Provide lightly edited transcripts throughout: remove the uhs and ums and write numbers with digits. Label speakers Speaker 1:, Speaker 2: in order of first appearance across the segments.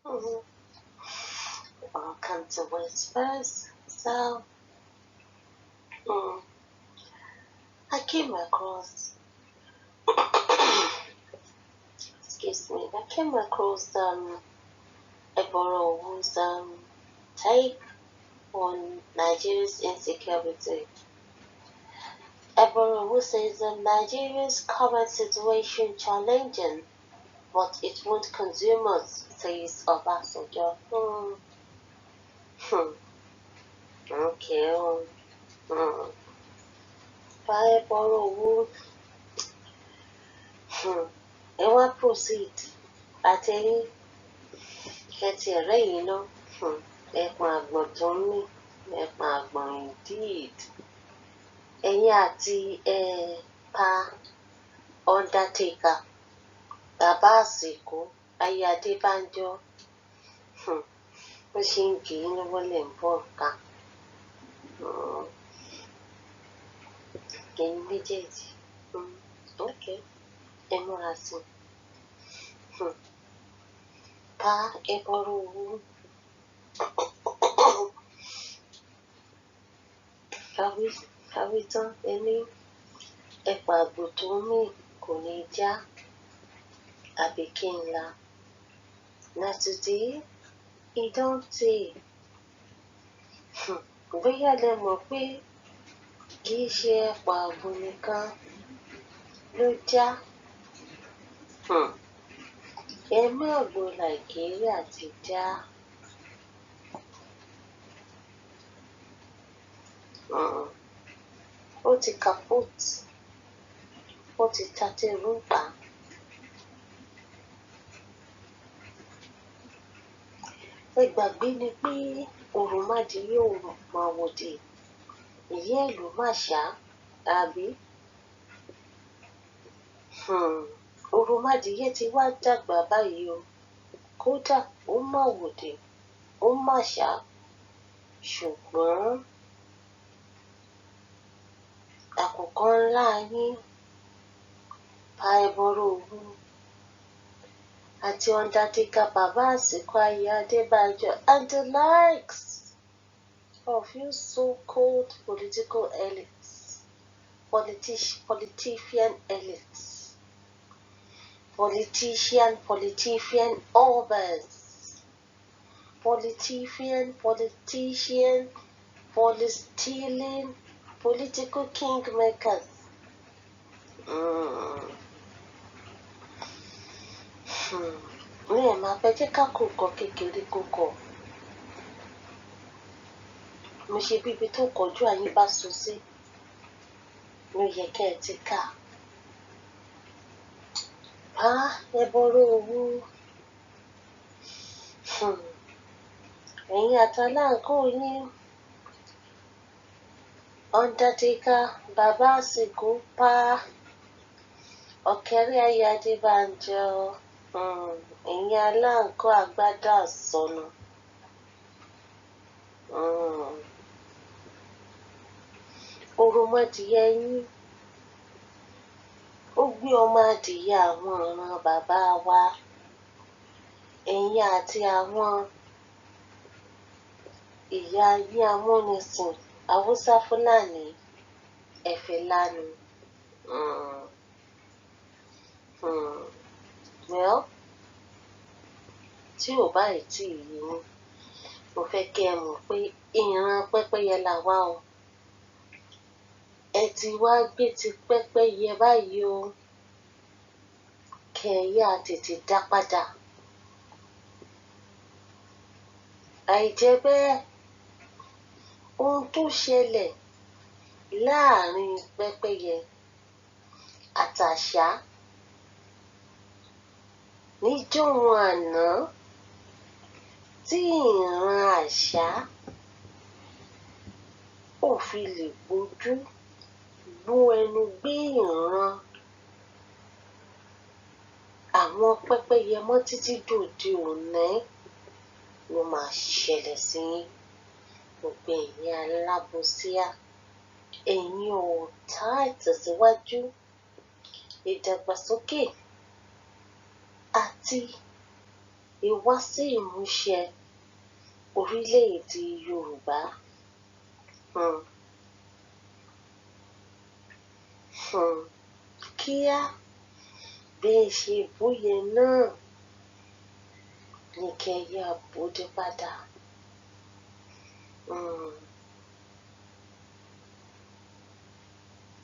Speaker 1: Mhm. Welcome to Whispers. So, I came across, excuse me, I came across Epon take on Nigeria's insecurity. Epon says Nigeria's current situation challenging, but it won't consume us, says Obasanjo. Okay. Epon ẹ wá proceed àtẹ̀yìn kẹtì ẹ̀rẹ́ yìí ná ẹ̀pọ̀n àgbọ̀n tó ń mì ẹ̀pọ̀n àgbọ̀n indeed ẹ̀yin àti pa undertaker bàbá àsìkò ayé Adébánjọ bó ṣe ń kì í lọ́wọ́ lẹ̀ ń bọ̀ ká ẹ̀yin méjèèjì ok ẹ múra sí pa ẹbọrọ owó kàwé tán ẹni ẹ̀pà àgbò tó ń mì kò ní já àbí kí n la na today e don tey bóyá lẹ mọ̀ pé kì í ṣe ẹ̀pà àgbò nìkan ló já ẹ̀mí àgbò Nàìjíríà ti já ó ti kaput ó ti tatẹ́rù pa ẹ gbàgbé ni pé òròmọdìyẹ ò máa wòdì ìyá ẹ̀ ló má ṣá àbí òròmọdìyẹ ti wá dàgbà báyìí o kódà ó má wòdì ó má ṣá ṣùgbọ́n àkùkọ ńlá yín pa ẹbọrọ òwú àti undertaker bàbá àsìkò ayé Adébánjọ and the likes of you so-called political elites, politician elites, politician obers, politician, stealing, political kingmakers. Ní ẹ̀ máa fẹ́ jẹ́ ká kó nǹkan kékeré kókó. Mo ṣe bíbi tó kọjú ayé bá so sí ló yẹ kẹ́ ẹ ti kà. Pa ẹbọrọ owó ẹ̀yin àtàláǹkó yín undertaker bàbá àsìkò pa ọ̀kẹ́rẹ́ ayé Adébánjọ ẹ̀yin aláǹkó àgbádá sọnù òròmọdìyẹ yín ó gbé ọmọ adìyẹ àwọn ọ̀ràn bàbá wa ẹ̀yin àti àwọn ìyá yín amúnisìn Haúsá Fúlàní ẹ̀fẹ̀ lánàá. Well, tí ò báyìí tí ì yé yín mo fẹ́ kí ẹ mọ̀ pé ìran pẹ́pẹ́yẹ là wá o ẹ ti wá gbé ti pẹ́pẹ́yẹ báyìí o kẹ́ ẹ yá tètè dá padà àìjẹ́ bẹ́ẹ̀ ohun tó ṣẹlẹ̀ láàrin pẹ́pẹ́yẹ àtàṣá níjọ́un àná tí ìran àṣá ò fi lè gbójú gbó ẹnu gbé ìran àwọn pẹ́pẹ́yẹ mọ́ títí dòde òní ló máa ṣẹlẹ̀ sí gbogbo ẹ̀yin alábòsíà ẹ̀yin ọ̀tá ìtẹ̀síwájú ìdàgbàsókè àti ìwá sí ìmúṣẹ orílẹ̀-èdè Yorùbá. Kíá bí ẹ ṣe bóyẹ náà ní kẹ́ ẹ yá bòde padà.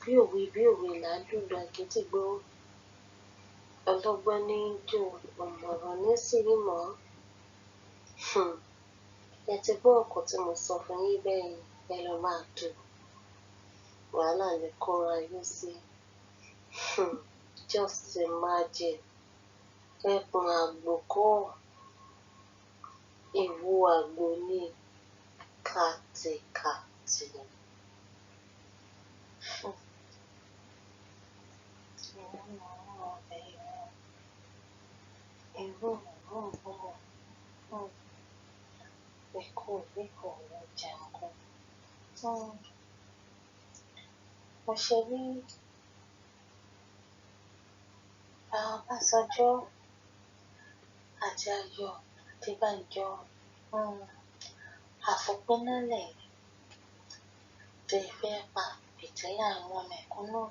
Speaker 1: Bí òwe là ń lùlù àgídìgbò, ọlọ́gbọ́n ní í jó, ọ̀mọ̀ràn ní sì í mọ̀. Ẹ ti gbọ́ ọ̀kan tí mo sọ fún yín bẹ́ẹ̀ yẹn, ẹ lọ máa tò. Wàhálà lè kóra yín sí. Just imagine, ẹkùn àgbò kọ́, ìwo àgbò ní kàtìkàtì. Mo ṣe rí Ọbásanjọ́ àti Ayọ̀ Adébánjọ àfòpínálẹ̀ tẹ fẹ́ pa pìtẹ́yà àwọn mẹ̀kúnnù.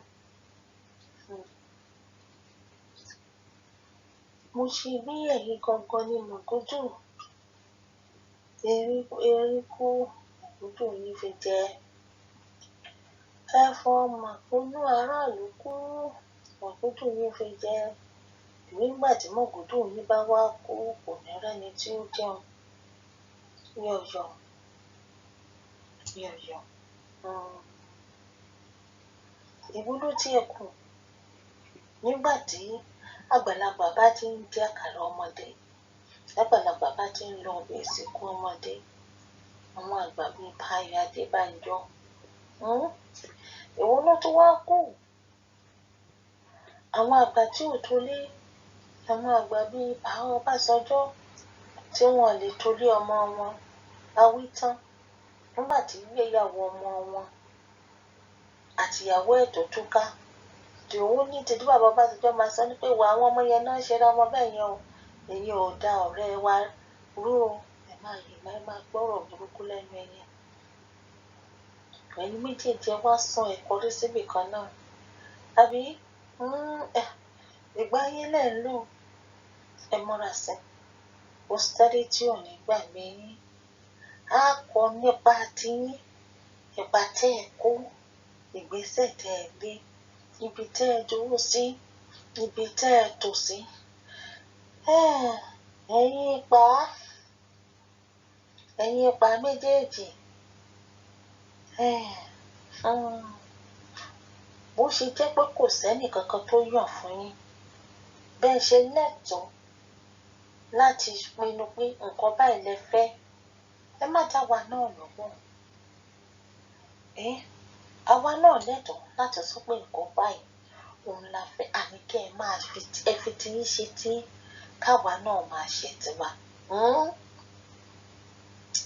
Speaker 1: Mo ṣe bí ẹ̀yin gangan ní mọ̀gúdù. Eríkú mọ̀gúdù yìí fi jẹ. Ẹ fọ mọ̀kúnnù aráàlú kú, mọ̀gúdù yìí fi jẹ. Nígbà tí mọ̀gúdù yìí bá wá kú, kò ní rẹ́ni tí ó jẹun. Yọ̀yọ̀. Ìwúlò tí ẹ kù nígbà tí àgbàlagbà bá ti ń jẹ àkàrà ọmọdé, àgbàlagbà bá ti ń lọ ọbẹ̀ ìsìnkú ọmọdé, àwọn àgbà bíi Ayọ̀ Adébánjọ. Ìwúlò tó wá kù, àwọn àgbà tí ò tó lé, àwọn àgbà bíi Ọbásanjọ́ tí wọ́n lè tó lé ọmọ wọn, awítán nígbà tí ìgbéyàwó ọmọ wọn àtìyàwó ẹ̀ tó túká. Tohun ní tìdí bàbá Ọbásanjọ́ máa sọ ní pé wà àwọn ọmọ yẹn náà ṣe ra ọmọ bẹ́ẹ̀ yẹn o, èyí ò da ọ̀rẹ́ wa rú o, ẹ máa gbọ́rọ̀ burúkú lẹ́nu ẹ̀yẹn. Ẹ̀yin méjèèjì wá sàn ẹ̀kọ́ rí síbì kan náà. Àbí ìgbà yín lẹ̀ ń lò, ẹ múra sí. Austerity ò ní gbà mí. Á kọ́ nípa tiyín, ipa tẹ́ ẹ kó, ìgbésẹ̀ tẹ́ ẹ gbé, ibi tẹ́ ẹ dúró sí, ibi tẹ́ ẹ tò sí. Ẹ̀yin ipa méjèèjì. Bó ṣe jẹ́ pé kò sẹ́nì kankan tó yàn fún yín, bẹ́ẹ̀ ṣe lẹ́tọ̀ọ́ láti pinnu pé nǹkan báyìí lẹ fẹ́, ẹ má dá wa náà lọ́wọ́. Àwa náà lẹ́tọ̀ọ́ láti sọ pé nǹkan báyìí òun la fẹ́, àní kẹ́ ẹ máa fi tiyín ṣe tí káwa náà máa ṣe tiwa.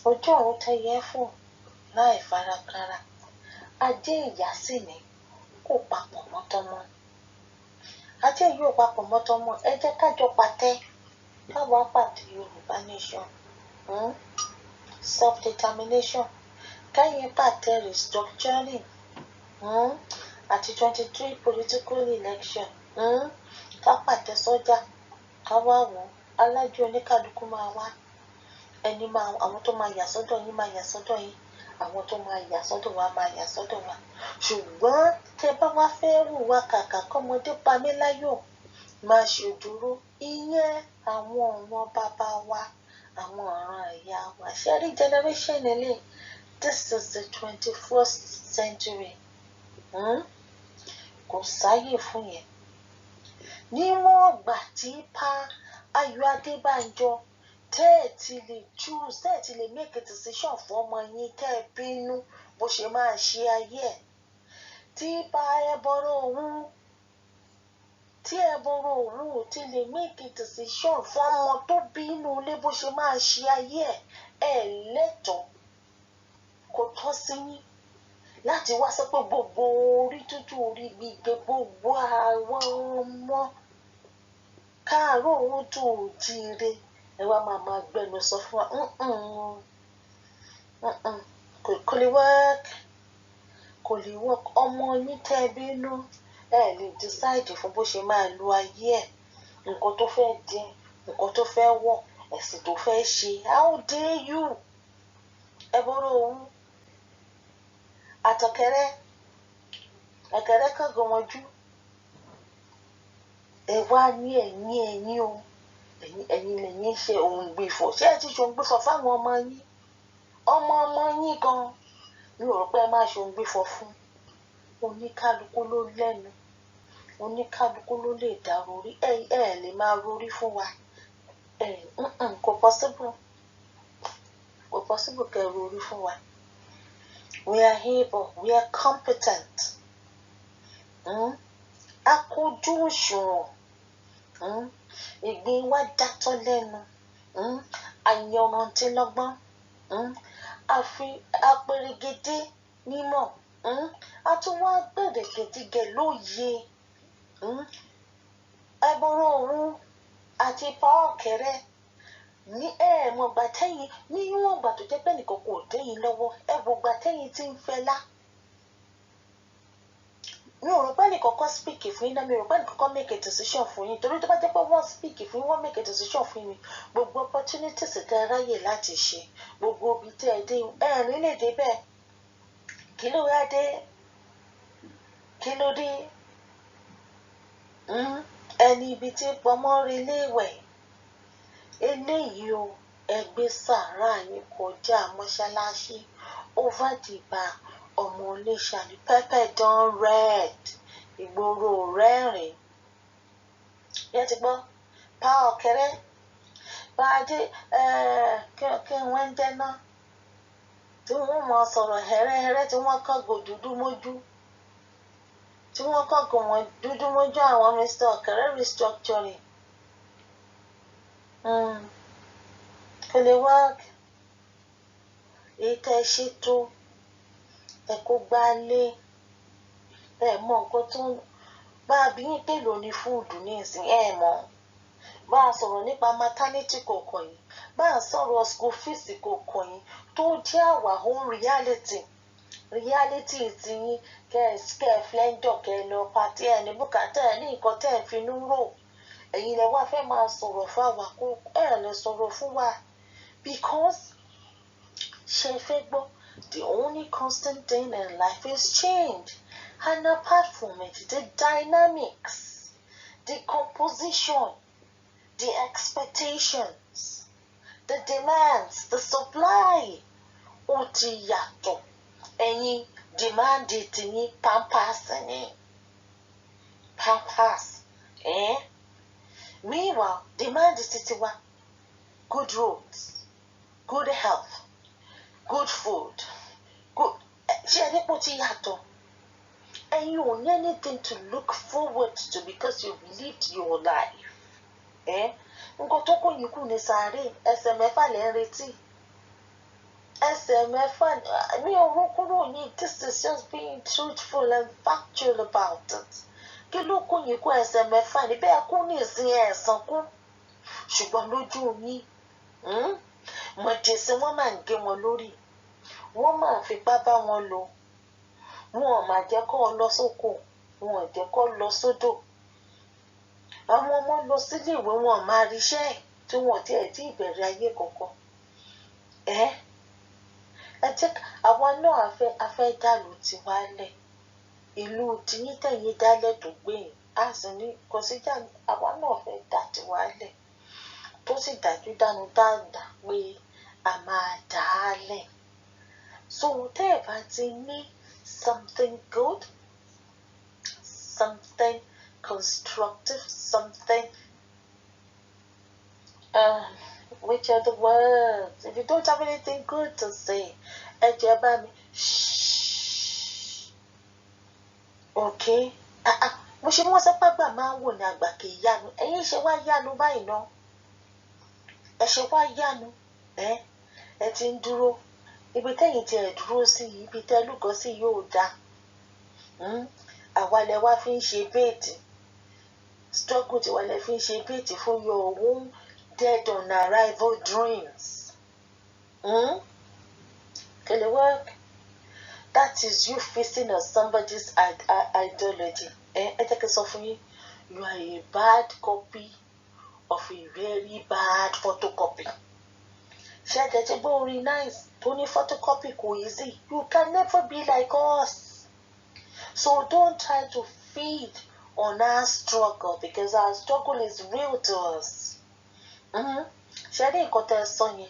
Speaker 1: Ojú ọ̀run tẹ́yẹ fò láì farakanra. Ajé ìyá sì ní kò papọ̀ mọ́ tọmọ. Ajé yóò papọ̀ mọ́ tọmọ. Ẹ jẹ́ ká jọ pàtẹ́, káwa pàtẹ Yorùbá nation, self-determination, káyìn pàtẹ restructuring, àti 23 political election, ká pàtẹ sọ́jà, ká wá wò alájọ oníkálukú máa wá. Àwọn tó máa yà sọ́dọ̀ yín máa yà sọ́dọ̀ yín, àwọn tó máa yà sọ́dọ̀ wa máa yà sọ́dọ̀ wa. Ṣùgbọ́n tẹ bá wá fẹ́ hùwà kàkà kọ́mọdé pa mí láyọ̀ máa ṣòdúró, ìyẹn àwọn ọ̀wọ́n bàbá wa, àwọn ọ̀ràn ìyá wa. Ṣẹ́rí generation ilé, this is the 21st century. Kò sáyè fún yẹn. Níwọ̀n ọgbà tí Ayọ̀ Adébánjọ tẹ́ ẹ̀ ti lè choose, tẹ́ ẹ̀ ti lè make a decision fún ọmọ yín, tẹ́ ẹ bínú bó ṣe máa ṣe ayé ẹ̀. Tí ẹbọrọ òun ò ti lè make a decision fún ọmọ tó bínú ilé bó ṣe máa ṣe ayé ẹ̀ lẹ́tọ̀ọ́. Kò tọ́ sí yín láti wá sọ pé gbogbo orí tútù orí gbígbé, gbogbo àwọn ọmọ káàárọ̀ òun tó jíire ẹ wá máa gbẹnu sọ fún wa kò lè work ọmọ yín tẹ́ bínú ẹ lè decide fún bó ṣe máa lo ayé ẹ̀ nǹkan tó fẹ́ jẹ nǹkan tó fẹ́ wọ̀ ẹ̀sìn tó fẹ́ ṣe how dare you ẹ bọ́rọ̀ òun àtọ̀kẹ́rẹ́ ẹ̀kẹ́rẹ́ kan gọmọjú ẹ wá ní ẹ̀yìn o ẹ̀yin lẹ́yìn ṣe òun gbìfọ̀ ṣé ẹ ti ṣe òun gbìfọ̀ fáwọn ọmọ yín gan mi ò rò pé ẹ máa ṣe òun gbìfọ̀ fún oníkálukú ló lẹ́nu oníkálukú ló lè dá rorí ẹ lè máa rorí fún wa kò possible kẹ́ rorí fún wa we are able we are competent akójú òṣùwọ̀n ìgbín wa dátọ́ lẹ́nu àyànrántínlọ́gbọ́n àfi apèrègèdè mímọ́ àtúwọ́ gbẹ̀dẹ̀gẹ̀dìgẹ̀ lóye ẹbọrọ òun àti pàọ́kẹ́rẹ́ ní ẹ̀ẹ̀mọ̀gbà tẹ́yìn níwọ̀n ìgbà tó jẹ́ pé nìkan kò dẹ́yìn lọ́wọ́ ẹ̀bùgbà tẹ́yìn ti ń fẹ́ lá mi ò rò pé nìkan kan speak fún yín náà mi ò rò pé nìkan kan make a decision fún yín torí tó bá jẹ́ pé wọ́n speak fún yín wọ́n make a decision fún yín gbogbo opportunities tẹ́ ẹ ráyè láti ṣe gbogbo ibi tẹ́ ẹ dé ẹ̀rín lè dé bẹ́ẹ̀ kí ló wá dé kí ló dé ẹni ibi tí pọmọ rí léèwẹ̀ eléyìí o ẹgbẹ́ sàárà yín kọjá mọ́ṣáláṣí over the bar ọmọ oníṣà ní pepper don red ìgboro rẹ́rìn yẹn ti gbọ́ pa ọ̀kẹ́rẹ́ bá a dé kí wọ́n ń jẹ́ná tí wọ́n mọ̀ sọ̀rọ̀ hẹ́rẹ́hẹ́rẹ́ tí wọ́n kàn gò dúdú mójú tí wọ́n kàn gò wọ́n dúdú mójú àwọn Mr. ọ̀kẹ́rẹ́ restructuring kò lè work èyí tẹ́ ẹ ṣètò ẹ kó gbálé ẹ mọ nǹkan tó ń bá a bí yín pé lóní fúùdù ní ìsìn ẹ mọ bá a sọ̀rọ̀ nípa maternity kọ̀ọ̀kan yìí bá a sọ̀rọ̀ school fees kọ̀ọ̀kan yìí tó jẹ́ our own reality ti yín kẹ́ ẹ flẹ́ńdọ̀ kẹ́ ẹ lọ pàtí ẹ ní bùkátà ẹ ní nǹkan tẹ́ ẹ finú rò ẹ̀yin lẹ wá fẹ́ máa sọ̀rọ̀ fún àwa kó ẹ lè sọ̀rọ̀ fún wa because ṣe fẹ́ gbọ́. The only constant thing in life is change. And apart from it, the dynamics, the composition, the expectations, the demands, the supply. Ó ti yàtọ̀. Ẹ̀yin demand ti ní pampers ni. Pampers. Meanwhile, demand ti tiwa. Good roads, good health, good food. Ṣé ẹ nípò tí yàtọ̀ ẹ̀yin ò ní anything to look forward to because you've lived your life nǹkan tó kù yìí kù ní sàárè ẹsẹ̀ mẹ́fà lẹ́ ń retí ẹsẹ̀ mẹ́fà mi ò rò kúrò ní this is just being truthful and factual about it kí ló kù yìí kù ẹsẹ̀ mẹ́fà ní bẹ́ẹ̀ kú ní ìsìn ẹ̀sán kú ṣùgbọ́n lójú yín mọ̀jẹ̀sí wọ́n máa ń gé wọn lórí wọ́n máa fipá bá wọn lò wọn ò máa jẹ́ kó lọ sóko wọn ò jẹ́ kó lọ sódò àwọn ọmọ lọ sílé ìwé wọn máa ríṣẹ́ tí wọn tiẹ̀ tí ìbẹ̀rẹ̀ ayé kankan ẹ jẹ́ àwa náà afẹ́ dàlù tiwa lẹ̀ ìlú tiyín tẹ̀yìn dálẹ̀ tó gbẹ̀yìn á sì ní kò sí jà àwa náà fẹ́ dà tiwa lẹ̀ tó sì dájú dánu dáadáa pé a máa dà á lẹ̀. So whatever ti ní something good, something constructive, something which are the words? If you don't have anything good to say, ẹ jẹ́ bá mi shh. Okay? Mo ṣe wọ́n sẹ́pà gbà máa ń wò ní àgbà kì í yánu. Ẹ̀yin ṣe wá yánu báyìí náà. Ẹ ṣe wá yánu. Ẹ ti ń dúró. Ibi tẹ́yìn tí ẹ dúró sí ibi tẹ́ lúgọ sí yóò dá àwa lẹ wá fi ń ṣe béètì struggle tí wà lẹ fi ń ṣe béètì fún your own dead on arrival dreams. Can it work? That is you feasting on somebody's ideology. You are a bad copy of a very bad photocopy. Share that very nice. Tony photocopy easy. You can never be like us. So don't try to feed on our struggle, because our struggle is real to us. Sharing kote sonye.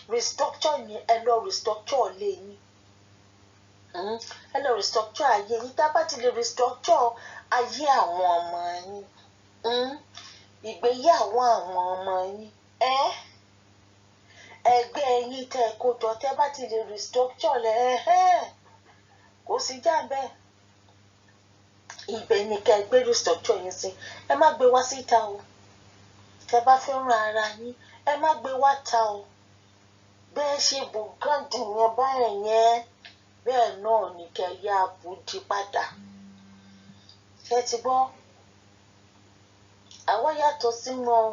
Speaker 1: Restructure restructure lane. Restructure ayé yín. Tá bá ti lè restructure ayé àwọn ọmọ yín. Ìgbéyàwó àwọn ọmọ yín. Ẹgbẹ́ yín tẹ́ kó jọ tẹ́ bá ti lè restructure kò sí jàǹbẹ́. Ibẹ̀ ni kẹ́ gbé restructure yín sí. Ẹ má gbé wá síta o. Tẹ́ bá fẹ́ràn ara yín, ẹ má gbé wá ta o. Bẹ́ẹ̀ ṣe bùgán dìyẹn báyẹn yẹn, bẹ́ẹ̀ náà ni kẹ́ yá bùdí padà. Ṣé ti gbọ́? Àwọn yàtọ̀ sí wọn.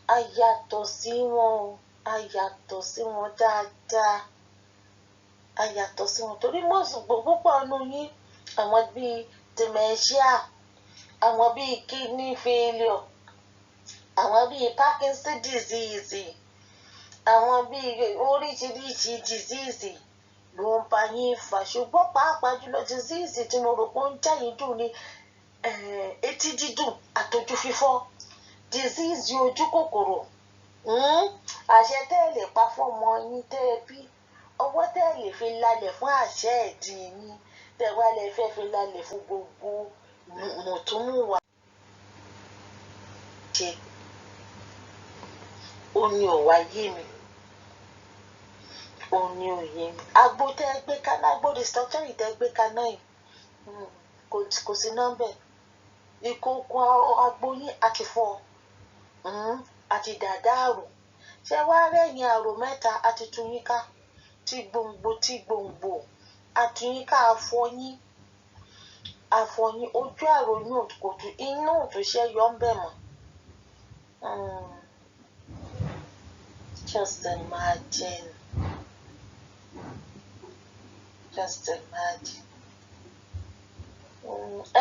Speaker 1: A yàtọ̀ sí wọn. A yàtọ̀ sí wọn dáadáa. A yàtọ̀ sí wọn torí púpọ̀ nínú yín, àwọn bíi dementia, àwọn bíi kidney failure, àwọn bíi Parkinson disease, àwọn bíi oríṣiríṣi disease ló ń bá yín fà. Ṣùgbọ́n pàápàá jùlọ disease tí mo rò pé ó ń já yín dùn ni etí dídùn àtọjú fífọ́, disease ojú kòkòrò. Àṣẹ tẹ́ ẹ lè pa fún ọmọ yín tẹ́ ẹ bí, ọwọ́ tẹ́ ẹ lè fi lálẹ̀ fún àṣẹ ẹ̀dì yín, tẹ́ wá lè fẹ́ fi lálẹ̀ fún gbogbo mọ̀túnmùwà. Ṣe ó ní ọ̀wá yé mi, ó ní òye mi. Agbo tẹ́ ẹ gbé kaná, agbo restructuring tẹ́ ẹ gbé kaná yìí, kò sí nọ́mbẹ̀. Ìkòkò agbo yín àti fọ́, àti dàda àrò. Ṣé wá rẹ̀yìn àrò mẹ́ta àti tuyínká, tí gbòǹgbò àtúnyínká àfọyín ojú àrò yín kò tún inú òtúnṣe yọ ń bẹ̀ mọ́. Just imagine. Just imagine.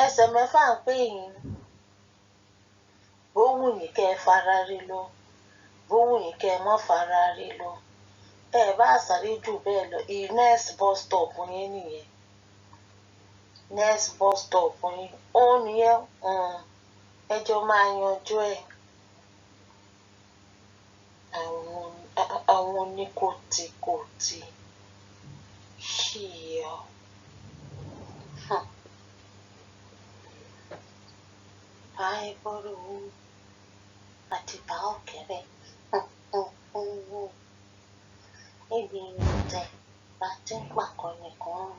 Speaker 1: Ẹsẹ̀ mẹ́fà ń pè yín. Bóhùn yìí kẹ́ ẹ fara rí lọ, bóhùn yìí kẹ́ ẹ mọ́ fara rí lọ. Ẹ bá sáré jù bẹ́ẹ̀ lọ. Next bus stop yín nìyẹn. Next bus stop yín. Ó nìyẹn. Ẹjọ́ máa yanjú ẹ̀. Àwọn oníkòtìkòtì. Ṣíyọ. Báyìí bọ́rọ̀ àti bá ọ̀kẹ́rẹ́. Ebi tẹ̀ bá ti ń pàkọ́ nìkan.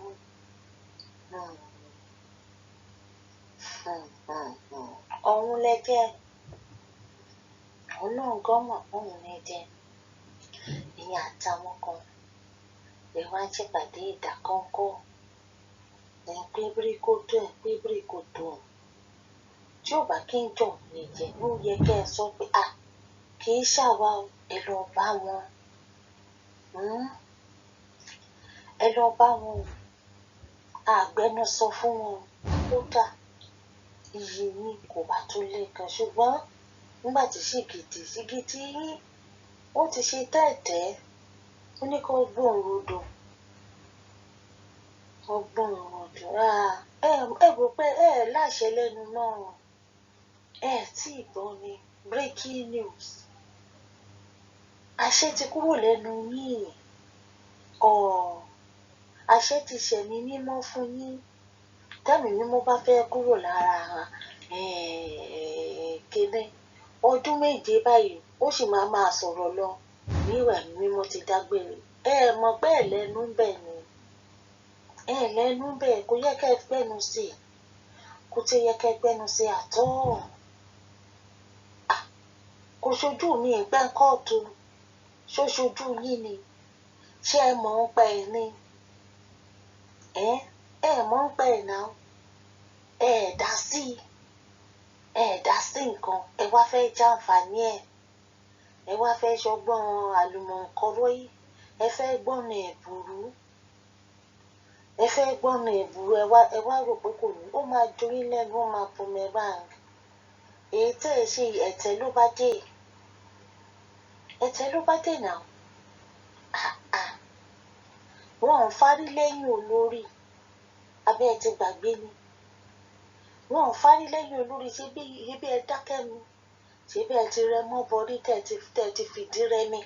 Speaker 1: Ọ̀hun lẹ́jẹ̀. Òun náà gọ́mọ̀ òun lẹ́jẹ̀. Ìyẹn àtàwọn kan lè wá ń ṣèpàdé ìdákọ́ńkọ́. Ẹ̀ ń pé bíríkòtò. Tí ò bá kí ń jọ̀ lè jẹ́ ló yẹ kẹ́ ẹ sọ pé kì í ṣàwa o, ẹ lọ bá wọn. Ẹ lọ bá wọn. Àgbẹnusọ fún wọn. Kódà iyì yín kò bá tún lé kan, ṣùgbọ́n nígbà tí ṣìgìtì yín ó ti ṣe tẹ́ẹ̀tẹ́, ó ní kó gbóhùn rodò. Ẹ rò pé ẹ láṣẹ lẹ́nu náà. Ẹ tí ì gbọ́ ni breaking news. Àṣẹ ti kúrò lẹ́nu yín. Àṣẹ ti ṣẹ̀mí mímọ́ fún yín. Tẹ́mi mímọ́ bá fẹ́ kúrò lára kéde ọdún 7 báyìí, ó sì máa sọ̀rọ̀ lọ. Níwà mímọ́ ti dágbére. Ẹ mọ̀ pé ẹ lẹ́nu bẹ̀ ni. Ẹ lẹ́nu bẹ̀ kò yẹ kẹ́ ẹ gbẹ́nu sí. Kò tí yẹ kẹ́ ẹ gbẹ́nu sí àtọ́. Kò ṣojú mi ìgbẹ́ kóòtù. Ṣó ṣojú yín ni? Ṣé ẹ mọ̀ ń pa ẹ̀ ni? mọ̀ ń pẹ́ náà dá sí nǹkan wá fẹ́ jàǹfààní ẹ wá fẹ́ ṣọgbọ́n àlùmọ̀ǹkọ́rọ́ yìí fẹ́ gbọ́nà ẹ̀bùrú ẹ wá rò pé kò ní ó máa joyín lẹ́nu ó máa boomerang èyí tẹ́ ẹ ṣe ẹ̀tẹ́ ló bá dé náà wọn ò fárí lẹ́yìn olórí abẹ́ ẹ ti gbàgbé ni wọn ò fárí lẹ́yìn olórí ṣé bí ẹ dákẹ́ mi ṣé bí ẹ ti rẹ mọ́ bọ́rí tẹ́ ẹ ti fìdí rẹmi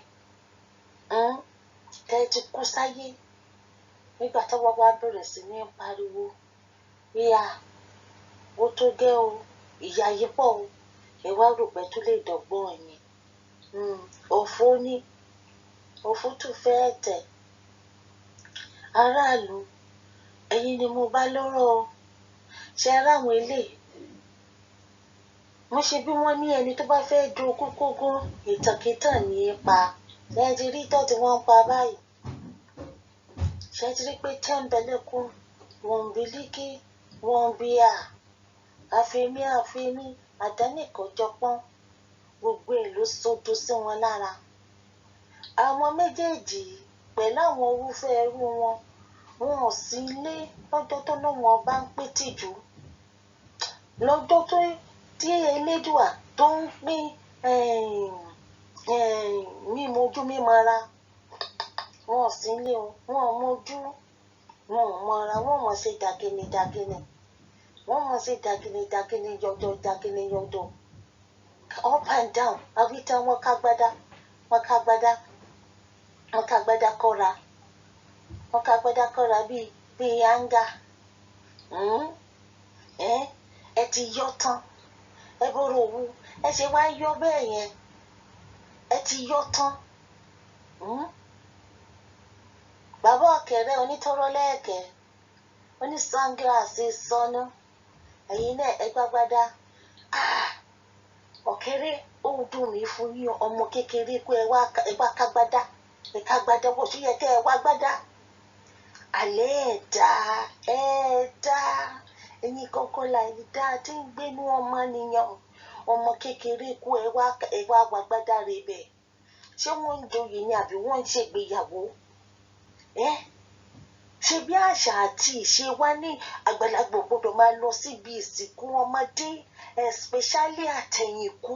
Speaker 1: tẹ́ ẹ ti kú sáyé nígbà táwọn wá bẹ̀rẹ̀ sí ní pariwo ìyá ó tó gẹ́ o ìyá yìí pọ̀ o ẹ wá rò pé tó lè dọ̀gbọ́n ẹ̀yìn òfò tún fẹ́ tẹ̀ aráàlú ẹ̀yin ni mo bá lọ́rọ̀ o ṣe ráwọn eléyìí wọ́n ṣe bí wọ́n ní ẹni tó bá fẹ́ ju kókógún ìtànkìtàn ní ipa ẹ ti rí tó tí wọ́n ń pa báyìí ṣe ti rí pé tẹ́ńbẹ̀lẹ́kún wọ́n ń bilíkì wọ́n ń bíyà àfẹ́mí àdánìkànjọpọ́n gbogbo èlò sódò sí wọn lára àwọn méjèèjì pẹ̀lú àwọn irúfẹ́ ẹrú wọn ò sí ilé lọ́jọ́ tó lọ́wọ́n bá ń pé tìjú lọ́jọ́ tó tí elédùà tó ń pín mímojú mímọ́ra wọn ò sí ilé o wọn ò mojú wọn ò mọ́ra wọn ò mọ̀ ṣe dàgìnì wọn mọ̀ ṣe dàgìnì yọjọ up and down àwítá wọn kágbádá kọ́ra bíi anga ẹ ti yọ tán ẹ bọ̀rọ̀ òwú ẹ ṣe wá yọ bẹ́ẹ̀ yẹn ẹ ti yọ tán bàbá ọ̀kẹ́rẹ́ onítọ́rọ́ lẹ́ẹ̀kẹ́ oní sangilasi sọnù ẹ̀yin náà ẹ gbágbádá ọ̀kẹ́rẹ́ ó dùn mí fún yín ọmọ kékeré kó ẹ wá kágbádá wò sí yẹ kẹ́ ẹ wá gbádá alẹ́ ẹ̀dá ẹ̀yin kọ́kọ́ là ìdá tí ń gbénú ọmọnìyàn ọmọ kékeré kó ẹ wá gbádá rẹ bẹ́ẹ̀ ṣé wọ́n ń joyè ni àbí wọ́n ń ṣègbéyàwó ṣe bí àṣà àti ìṣe wa ní àgbàlagbà gbọ́dọ̀ máa lọ síbi ìsìnkú ọmọdé especially àtẹ̀yìnkù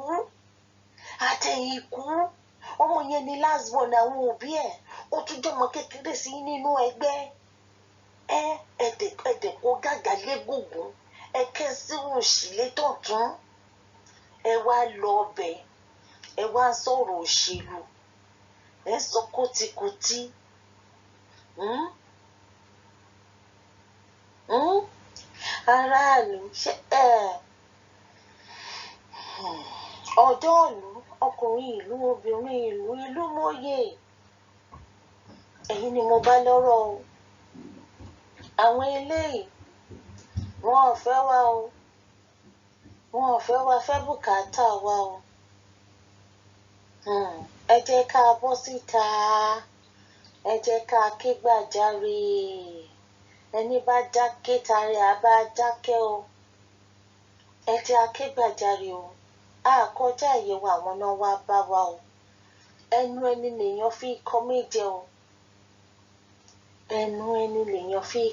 Speaker 1: ọmọ yẹn ni last born àwọn òbí ẹ̀ ó tún jọmọ kékeré sí nínú ẹgbẹ́ ẹ̀dẹ̀ kó gàgà légògùn kẹ́ sí òṣìlẹ̀ tọ̀tún ẹ wá lọ ọbẹ̀ ẹ wá sọ̀rọ̀ òṣèlú ẹ sọ kótíkótí aráàlú ṣe ọ̀dọ́ ìlú ọkùnrin ìlú obìnrin ìlú mọ́yè ẹ̀yin ni mo bá lọ́rọ̀ o àwọn eléyìí wọn ò fẹ́ wá fẹ́ bùkátà wa o ẹ jẹ́ ká bọ́ síta ẹ jẹ́ ká ké gbàjarè ẹni bá dákẹ́ tari àbá dákẹ́ o ẹ jẹ́ akégbàjarè o àkọjá ìyẹ̀wò àwọn náà wá bá wa o ẹnu ẹni lèèyàn fi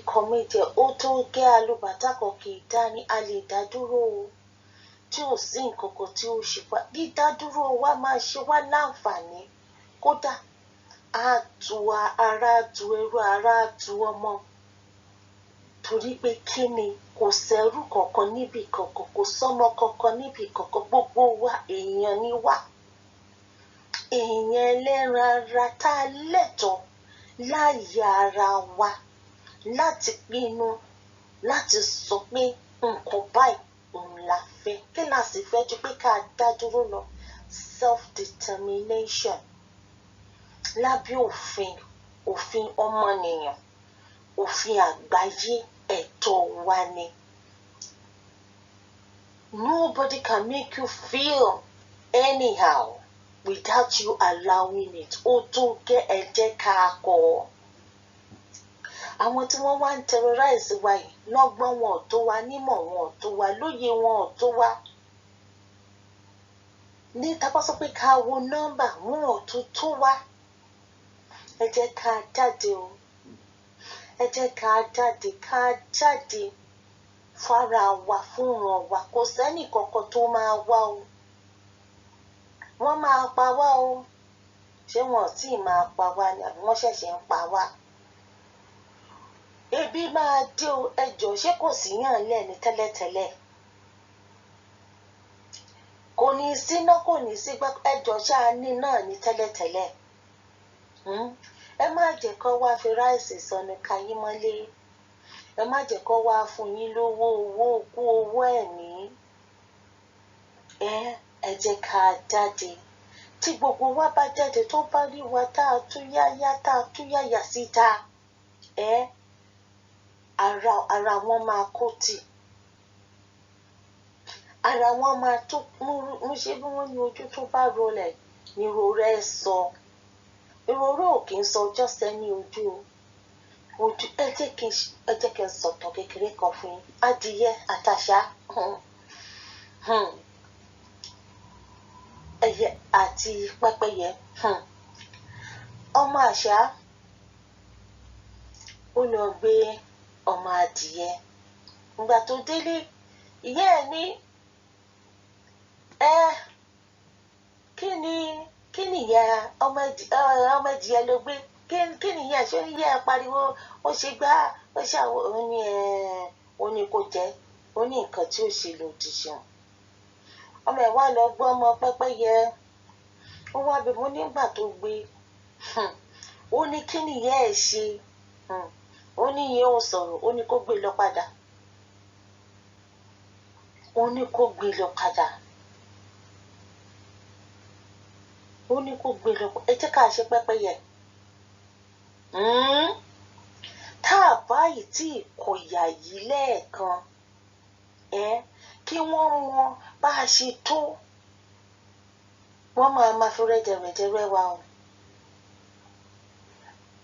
Speaker 1: kọ́ méje o ó tó gẹ́ alùbàtà kan kì í dání a lè dá dúró o tí ò sí nǹkan kan tí ó ṣe wá dídádúró wa máa ṣe wá láǹfààní kódà á tu ara tu ẹrú ara tu ọmọ torí pé kí ni kò sẹ́rù kankan níbì kankan kò sọ́mọ kankan níbì kankan gbogbo wa èèyàn ni wá èèyàn ẹlẹ́ran ara tá a lẹ́tọ̀ọ́ láàyè ara wa láti pinnu láti sọ pé nǹkan báyìí òun la fẹ́ kí la sì fẹ́ ju pé ká dá dúró lọ self-determination lábẹ́ òfin ọmọnìyàn òfin àgbáyé ẹ̀tọ́ wa ni. Nobody can make you feel anyhow without you allowing it. Ó tó gẹ́ ẹ jẹ́ ká kọ́ àwọn tí wọ́n wá ń terrorize wa yìí lọ́gbọ́n wọn ò tó wa, nímọ̀ wọn ò tó wa, lóye wọn ò tó wa. Ní tá bá sọ pé ká wo nọ́mbà wọn ò tún tó wa. Ẹ jẹ́ ká jáde o. Ẹ jẹ́ ká jáde fara wa fún wọn wa. Kò sẹ́ni kankan tó máa wá o. Wọ́n máa pa wá o. Ṣé wọn ò tí ì máa pa wá ni àbí wọ́n ṣẹ̀ṣẹ̀ ń pa wá? Ebi máa dé o. Ẹ jọ̀ọ́ ṣé kò sí yàn lẹ́ni tẹ́lẹ̀tẹ́lẹ̀? Kò ní síná, kò ní sí gbá. Ẹ jọ̀ọ́ ṣáà ní náà ní tẹ́lẹ̀tẹ́lẹ̀. Ẹ má jẹ́ kó wá fi ráìsì sọnù kayí mọ́lé. Ẹ má jẹ́ kó wá fún yín lówó kú owó ẹ̀mí. Ẹ jẹ́ ká jáde. Tí gbogbo wa bá jáde tó bá rí wa tá a tú yáyà síta. Ara wọn máa kó tì. Ara wọn máa tó mú ṣe bí wọ́n ní ojú tó bá rolẹ̀ ní rorẹ́ sọ. Ìrorò ò kì í sọ ọjọ́ sẹ́ni ojú o. Ojú ẹ jẹ́ kí n sọ̀tàn kékeré kan fún yín. Adìyẹ àtàṣà ẹyẹ àti pẹ́pẹ́yẹ. Ọmọ àṣà ó lọ gbé ọmọ adìyẹ. Ìgbà tó délé, ìyá ẹ̀ ní kí ni ìyá ọmọ adìyẹ ló gbé? Kí ni ìyá ṣé ìyá pariwo ó ṣe gbá ó ṣàwọ ó ní kó jẹ́ ó ní nǹkan tí ó ṣe lòdì sí wọn. Ọmọ ẹ̀ wá lọ gbọ́ ọmọ pẹ́pẹ́yẹ. Ó wá bí mo nígbà tó gbé. Ó ní kí ni ìyá ẹ̀ ṣe? Ó ní ìyẹn ò sọ̀rọ̀. Ó ní kó gbé lọ padà. Ó ní kó gbé lọ padà. Ó ní kó gbé lọ. Ẹ jẹ́ ká ṣe pẹ́pẹ́yẹ. Tá a bá yìí tí kò yà yìí lẹ́ẹ̀kan, kí wọ́n mọ bá a ṣe tó. Wọ́n máa fi rẹ́dẹ̀rẹ́dẹ́ rẹ́ wa o.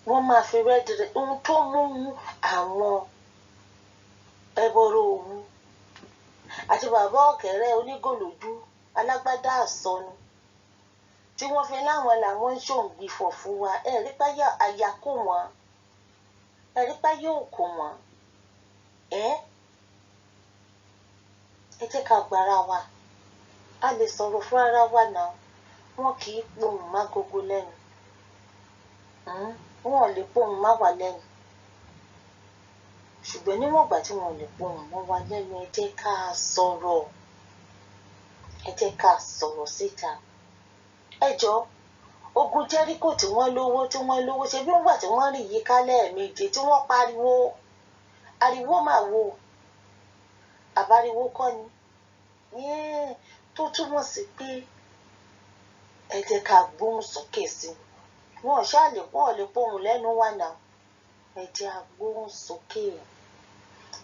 Speaker 1: Wọ́n máa fi rẹ́dẹ̀rẹ́ ohun tó mú àwọn ẹbọrọ òwú àti bàbá ọ̀kẹ́rẹ́ onígòlójú alágbádá àsọnù tí wọ́n fi láwọn làwọn ń ṣòǹgbìfọ̀ fún wa. Ẹ̀rí páyà àyà kò wọ́n. Ẹ̀rí páyà ò kò wọ́n. Ẹ jẹ́ ká gbára wa. A lè sọ̀rọ̀ fún ara wa náà. Wọ́n kì í pohùn má gogo lẹ́nu. Wọ́n ò lè pohùn má wà lẹ́nu. Ṣùgbọ́n níwọ̀n ìgbà tí wọ́n ò lè pohùn má wà lẹ́nu, ẹ jẹ́ ká sọ̀rọ̀. Ẹ jẹ́ ká sọ̀rọ̀ síta. Ẹ jọ̀ọ́ ogun Jẹ́ríkò tí wọ́n lówó ṣe bí wọ́n gbà tí wọ́n rìn yíká lẹ́ẹ̀méje tí wọ́n pariwo. Ariwo máa wo. Àbáriwo kọ́ ni. Tó túmọ̀ sí pé ẹ jẹ́ ká gbóhùn sókè sí. Wọ́n ò lè pohùn lẹ́nu wa náà. Ẹ jẹ́ á gbóhùn sókè.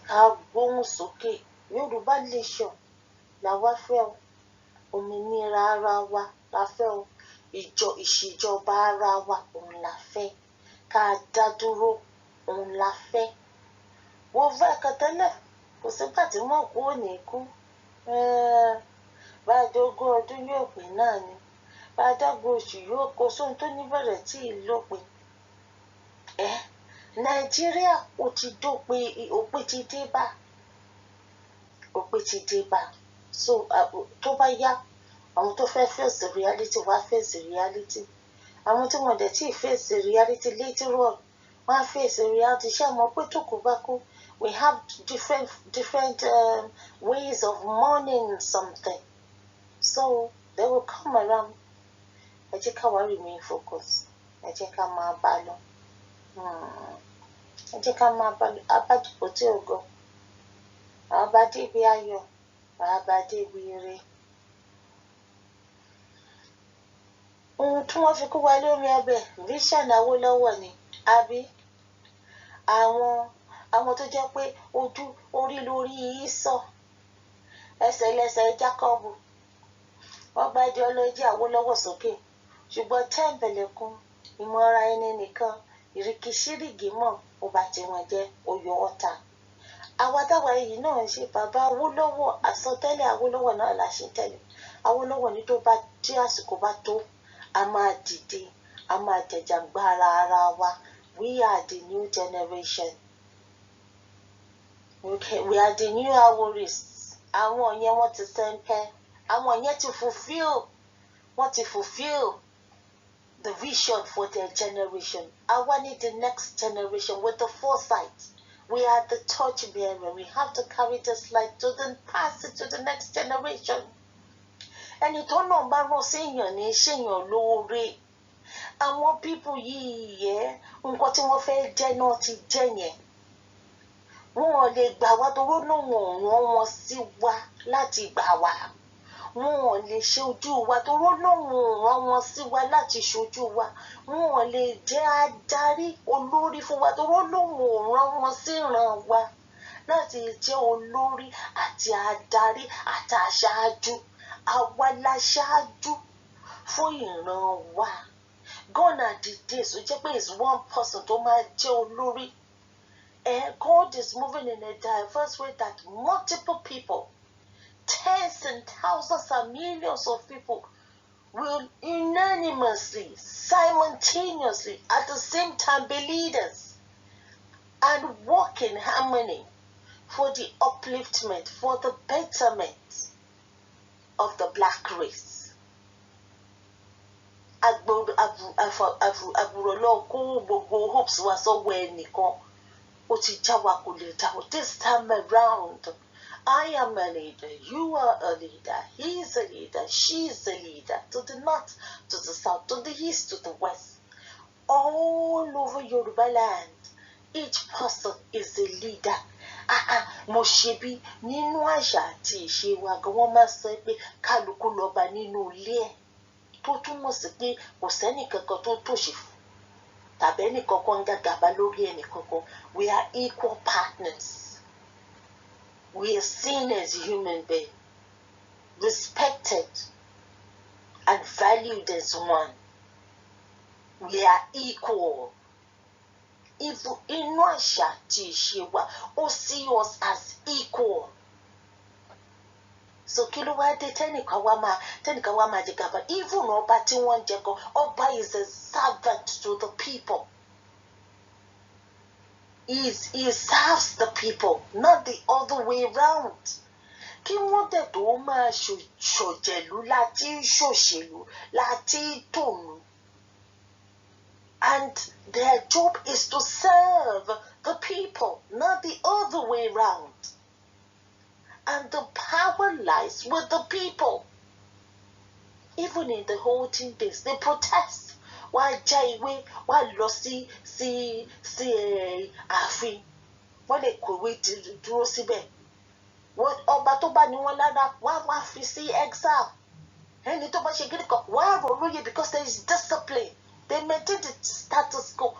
Speaker 1: Ká gbóhùn sókè. Yorùbá nation làwa fẹ́ o. Òmìnira ara wa la fẹ́ o. Ìṣèjọba ara wa òun la fẹ́. Ká dá dúró òun la fẹ́. Wọ́n fẹ́ kan tẹ́lẹ̀. Kò sígbà tí wọ́n kú ò ní kú. Bá a dógún ọdún yóò pé náà ni. Bá a dọ́gbọ̀n oṣù yóò kó sóhun tó níbẹ̀rẹ̀ tí ì lópin. Nàìjíríà ó ti dópin, òpin ti dé bá. Òpin ti dé bá. So tó bá yá, àwọn tó fẹ́ face reality wá face reality. Àwọn tí wọ́n dẹ̀ tí face reality later on, wọ́n á face reality. Ṣé àmọ́ pé tó kò bá kú, we have different ways of mourning something. So they will come around. Ẹ jẹ́ ká wá remain focused. Ẹ jẹ́ ká máa bá lọ. Ẹ jẹ́ ká máa bá lọ. Abájúkò tí ò gan. Àbádé bí ayọ̀. Àbádé bí ire. Ohun tí wọ́n fi kú wa lórí ọbẹ̀ vision Awólọ́wọ̀ ni. Àbí àwọn tó jẹ́ pé orí lórí ìsọ̀ ẹsẹ̀ lẹ́sẹ̀ Jákọ́bù. Wọ́n gba ideology Awólọ́wọ̀ sókè. Ṣùgbọ́n tẹ́ǹbẹ̀lẹ̀kun ìmọ̀ra ẹni nìkan ìrìkìṣírìgì mọ̀ ó bá ti wọn jẹ́ oyè ọ̀tá. Àwa táwa yìí náà ń ṣe bàbá Awólọ́wọ̀, àsọtẹ́lẹ̀ Awólọ́wọ̀ náà la ṣe tẹ́lẹ̀. Awólọ́wọ̀ ní tó bá tí àsìkò bá tó, a máa dìde, a máa jẹjàgbara ara wa. We are the new generation. Okay, we are the new Aworis. Àwọn yẹn wọ́n ti sẹ́ńpẹ́. Àwọn yẹn ti fulfill the vision for their generation. Àwa need the next generation with the foresight. We are the torch bearer. We have to carry this light to pass it to the next generation. Ẹni tó náà bá rán séèyàn ní séèyàn lóore. Àwọn people yìí yẹ nǹkan tí wọ́n fẹ́ jẹ́ náà ti jẹ́ yẹn. Wọn ò lè gbà wá torí náà wọn ò rán wọn sí wa láti gbà wá. Wọn ò lè ṣe ojú wa torí náà wọn ò rán wọn sí wa láti ṣojú wa. Wọn ò lè jẹ́ adarí olórí fún wa torí náà wọn ò rán wọn sí ìran wa láti jẹ́ olórí àti adarí àti aṣáájú. Àwa la ṣáájú fún ìran wa. Gone are the days ó jẹ́ pé it's one person tó máa jẹ́ olórí. God is moving in a diverse way that multiple people, tens and thousands and millions of people will unanimously, simultaneously, at the same time be leaders and work in harmony for the upliftment, for the betterment of the black race. Agbo gbogbo hopes wa sọ́wọ́ ẹnìkan. This time around, I am a leader, you are a leader, he is a leader, she is a leader, to the north, to the south, to the east, to the west. All over Yoruba land, each person is a leader. Mo ṣe bí nínú àṣà àti ìṣe wa gan wọ́n máa sọ pé kálukú lọ́ba nínú ilé ẹ̀, tó túmọ̀ sí pé kò sẹ́nì kankan tó tòṣì fún tàbí ẹnì kankan ń gàgàbá lórí ẹnì kankan. We are equal partners. We are seen as human beings, respected and valued as one. We are equal. Inú àṣà àti ìṣe wa, ó see us as equal. So kí ló wá dé tẹ́nìkan wá máa jẹ gàba? Even ọba tí wọ́n ń jẹ gan, ọba is a servant to the people. He serves the people, not the other way round. Kí wọ́n dẹ̀ tó máa ṣòjẹ̀lú láti ṣòṣèlú láti tòun. And their job is to serve the people, not the other way round. And the power lies with the people. Even in the olden days, they protest. Wọ́n já ìwé, wọ́n lọ sí ààfin. Wọ́n lè kọ̀wé dúró síbẹ̀. Ọba tó bá ní wọn lára, wọ́n wá fi sí exile. Ẹni tó bá ṣe gírí kan, wọ́n á rò lóye because there is discipline. They maintain the status quo.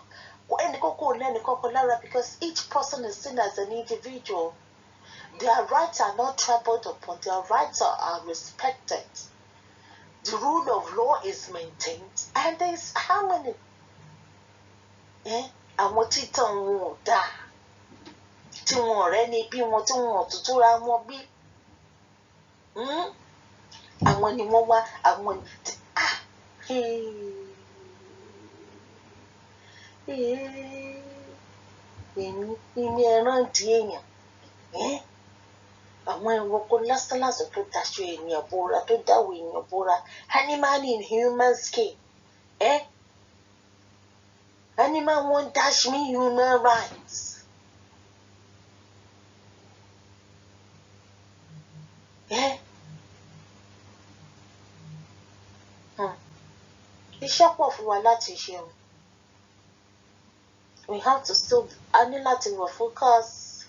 Speaker 1: Ẹni kókó lẹ́ni kọ́kọ́ lára because each person is seen as an individual. Their rights are not trampled upon. Their rights are respected. The rule of law is maintained. And there is harmony. Àwọn títàn wọn ò dáa. Tí wọn ọ̀rẹ́ ni bí wọn tí wọn ò tútù ra wọn bí. Àwọn ni wọ́n wá. Àwọn èmi ẹran di èèyàn. Àwọn ẹranko lásánlàsàn tó daṣọ ènìyàn bóra, tó dáwọ èèyàn bóra. Animal in human skin. Animal won't dash me human rights. Iṣẹ́ pọ̀ fún wa láti ṣe o. We have to still, a ní láti wà focus.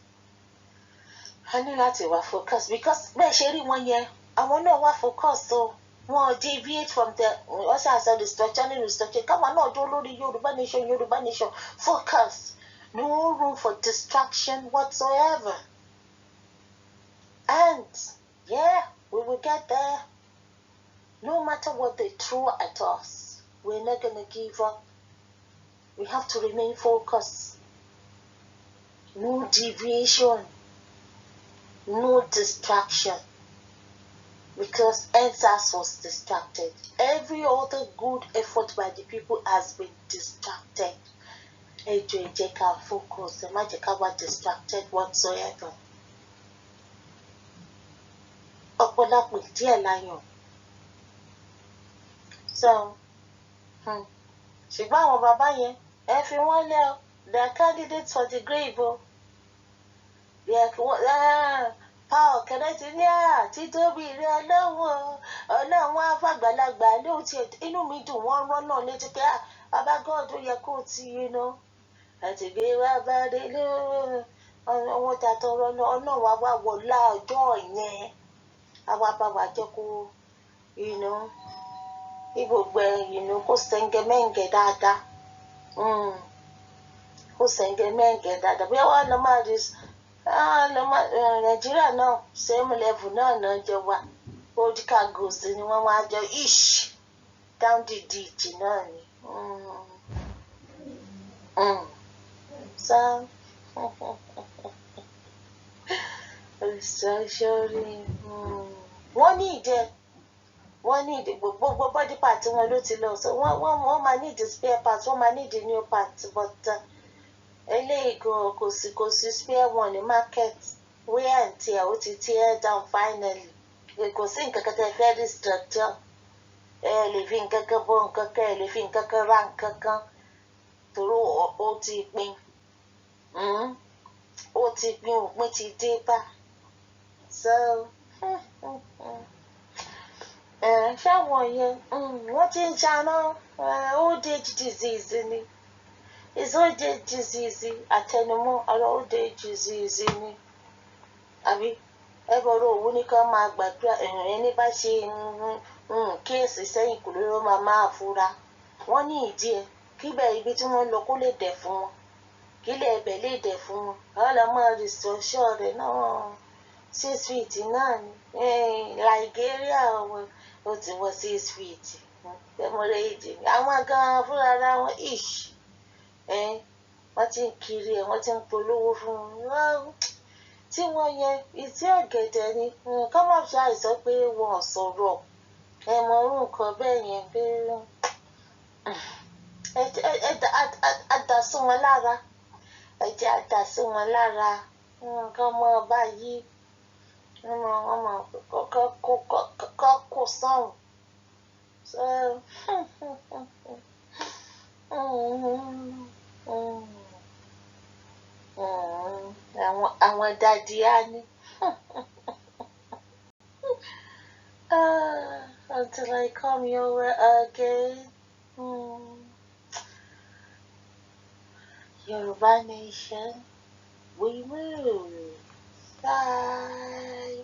Speaker 1: Because bẹ́ẹ̀ ṣe rí wọn yẹn, àwọn náà wà focus so wọn deviate from the also as a restructuring. Káwọn náà dúró lórí Yorùbá nation. Focus. No room for distraction whatsoever. And yeah, we will get there. No matter what they throw at us, we're not gonna give up. We have to remain focused. no deviation, no distraction. Because NSAS was distracted. Every other good effort by the people has been distracted. Ẹ ká focus, ẹ má jẹ́ ká wá distracted whatsoever. Ọ̀pọ̀lọpọ̀ díẹ̀ láyàn. So, ṣùgbọ́n àwọn bàbá yẹn, ẹ fi wọ́n lẹ́ o, they are candidates for the grave o. Paul kẹ́lẹ́tì ní títóbi rẹ ọlọ́run afàgbàlagbà ló ti inú mi dùn wọ́n rán náà létí pé bàbá God ó yẹ kó ti àti gbé wá bá dé owó tàtọ̀ ọlọ́run wá wọlá ọjọ́ yẹn àwa bá wa jẹ́ kó gbogbo kó sẹ́ńgẹ́mẹ́ǹgẹ́ dáadáa kó sẹ́ńgẹ́mẹ́ǹgẹ́ dáadáa bí wọ́n lọ máa rí Nàìjíríà náà same level náà jẹ wá old cargoes ni wọ́n wá jọ ish down the ditch náà ni. So sorry. Wọ́n ní ìdè gbogbo body part wọn ló ti lọ so wọ́n máa ní the spare parts wọ́n máa ní the new parts but eléyìí kò sí spare one ní market wear and tear ó ti tear down finally kò sí nǹkan kan tẹ́ fẹ́ restructure ẹ lè fi nǹkan kan bọ́ nǹkan kan ẹ lè fi nǹkan kan ra nǹkan kan torí ó ti pin òpin ti dé bá so ṣáwọn yẹn wọ́n ti ń ṣáná old age disease ni it's old age disease àtẹnumọ́ ọ̀rọ̀ old age disease ni àbí ẹ bọ̀rọ̀ òwú ní ká máa gbàdúrà ẹni bá ṣe kíyèsí sẹ́yìn kò ló máa fura wọ́n ní ìdí ẹ̀ kíbẹ̀ ibi tí wọ́n lọ kó lè dẹ̀ fún wọn kílẹ̀ ẹbẹ̀ lè dẹ̀ fún wọn àwọn lọ máa restructure rẹ̀ náà 6 feet náà ni Liberia ó ti wọ 6 feet ẹmọ̀rẹ́ èdè àwọn gan-an fúnra ara wọn ish wọ́n ti ń kiri ẹ̀ wọ́n ti ń polówó fún wọn tí wọ́n yẹ ìtí ọ̀gẹ̀dẹ̀ ni ká má fi àìsàn pé wọn ò sọ̀rọ̀ mọ orú nǹkan bẹ́ẹ̀ yẹn pé àdásí wọn lára ẹ̀jẹ̀ àdásí wọn lára nǹkan mọ́ báyìí kọ́ kó sọ́hùn so àwọn dadi á ní until I come your way again. Yoruba Nation, we move. Bye.